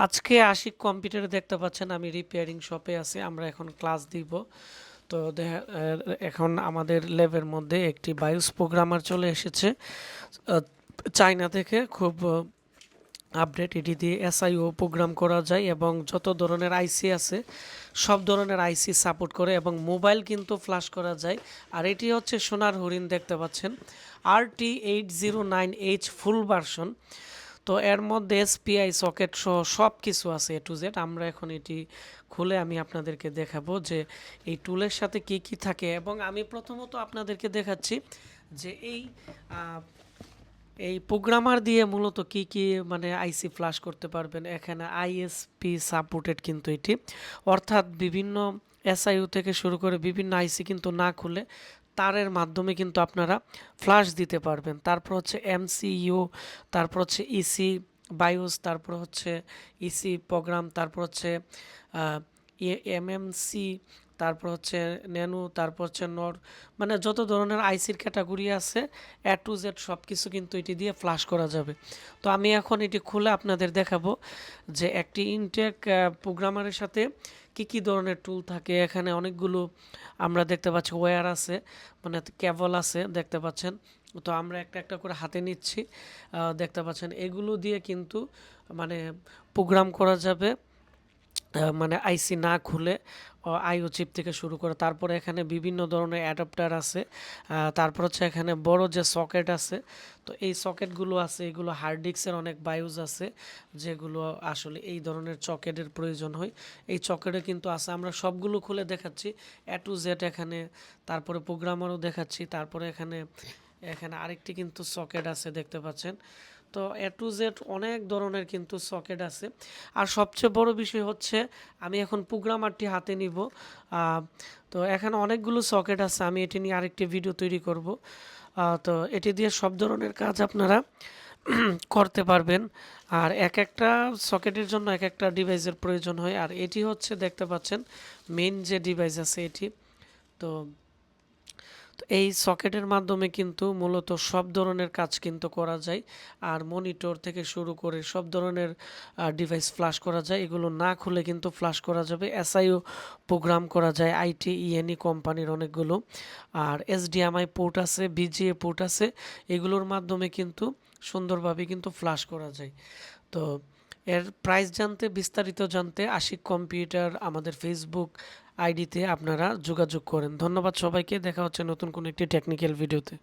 আজকে আশিক কম্পিউটারে দেখতে পাচ্ছেন আমি রিপেয়ারিং শপে আছি। আমরা এখন ক্লাস দিব। তো এখন আমাদের ল্যাবের মধ্যে একটি বায়োস প্রোগ্রামার চলে এসেছে চায়না থেকে। খুব আপডেট, এটি দিয়ে এসআইও প্রোগ্রাম করা যায় এবং যত ধরনের আইসি আছে সব ধরনের আইসি সাপোর্ট করে এবং মোবাইল কিন্তু ফ্ল্যাশ করা যায়। আর এটি হচ্ছে সোনার হরিণ, দেখতে পাচ্ছেন RT809H ফুল ভার্সন। তো এর মধ্যে এসপিআই সকেট সহ সব কিছু আছে এ টু জেড। আমরা এখন এটি খুলে আমি আপনাদেরকে দেখাবো যে এই টুলের সাথে কি কি থাকে। এবং আমি প্রথমত আপনাদেরকে দেখাচ্ছি যে এই প্রোগ্রামার দিয়ে মূলত কি কি মানে আইসি ফ্ল্যাশ করতে পারবেন। এখানে আইএসপি সাপোর্টেড কিন্তু এটি, অর্থাৎ বিভিন্ন এসআইইউ থেকে শুরু করে বিভিন্ন আইসি কিন্তু না খুলে তারের মাধ্যমে কিন্তু আপনারা ফ্ল্যাশ দিতে পারবেন। তারপর হচ্ছে এমসিইউ, তারপর হচ্ছে ইসি বায়োস, তারপর হচ্ছে ইসি প্রোগ্রাম, তারপর হচ্ছে এমএমসি, তারপর হচ্ছে ন্যানো, তারপর হচ্ছে নর, মানে যত ধরনের আইসির ক্যাটাগরি আছে এ টু জেড সব কিছু কিন্তু এটি দিয়ে ফ্ল্যাশ করা যাবে। তো আমি এখন এটি খুলে আপনাদের দেখাবো যে একটি ইনটেক প্রোগ্রামারের সাথে কি কি ধরনের টুল থাকে। এখানে অনেকগুলো আমরা দেখতে পাচ্ছি ওয়্যার আছে, মানে কেবল আছে দেখতে পাচ্ছেন। তো আমরা একটা একটা করে হাতে নিচ্ছি, দেখতে পাচ্ছেন এগুলো দিয়ে কিন্তু মানে প্রোগ্রাম করা যাবে, মানে আইসি না খুলে আইও চিপ থেকে শুরু করে। তারপরে এখানে বিভিন্ন ধরনের অ্যাডাপ্টার আছে, তারপর হচ্ছে এখানে বড় যে সকেট আছে। তো এই সকেটগুলো আছে, এগুলো হার্ড ডিস্কের অনেক বায়ুজ আছে যেগুলো আসলে এই ধরনের সকেটের প্রয়োজন হয়। এই সকেটে কিন্তু আছে, আমরা সবগুলো খুলে দেখাচ্ছি এ টু জেড এখানে। তারপরে প্রোগ্রামারও দেখাচ্ছি। তারপরে এখানে এখানে আরেকটি কিন্তু সকেট আছে দেখতে পাচ্ছেন। তো এ টু জেড অনেক ধরনের কিন্তু সকেট আছে। আর সবচেয়ে বড় বিষয় হচ্ছে আমি এখন প্রোগ্রামারটি হাতে নিব। তো এখানে অনেকগুলো সকেট আছে, আমি এটি নিয়ে আরেকটি ভিডিও তৈরি করব। তো এটি দিয়ে সব ধরনের কাজ আপনারা করতে পারবেন। আর এক একটা সকেটের জন্য এক একটা ডিভাইসের প্রয়োজন হয়। আর এটি হচ্ছে দেখতে পাচ্ছেন মেইন যে ডিভাইস আছে এটি। তো তো এই সকেটের মাধ্যমে কিন্তু মূলত সব ধরনের কাজ কিন্তু করা যায়। আর মনিটর থেকে শুরু করে সব ধরনের ডিভাইস ফ্ল্যাশ করা যায়। এগুলো না খুলে কিন্তু ফ্ল্যাশ করা যাবে। এসআইও প্রোগ্রাম করা যায় আইটি ইএনই কোম্পানির অনেকগুলো। আর এসডিএমআই পোর্ট আছে, বিজিএ পোর্ট আছে, এগুলোর মাধ্যমে কিন্তু সুন্দরভাবে কিন্তু ফ্ল্যাশ করা যায়। তো এর প্রাইস জানতে, বিস্তারিত জানতে আশিক কম্পিউটার আমাদের ফেসবুক আইডিতে আপনারা যোগাযোগ করেন। ধন্যবাদ সবাইকে, দেখা হচ্ছে নতুন কোনো একটি টেকনিক্যাল ভিডিওতে।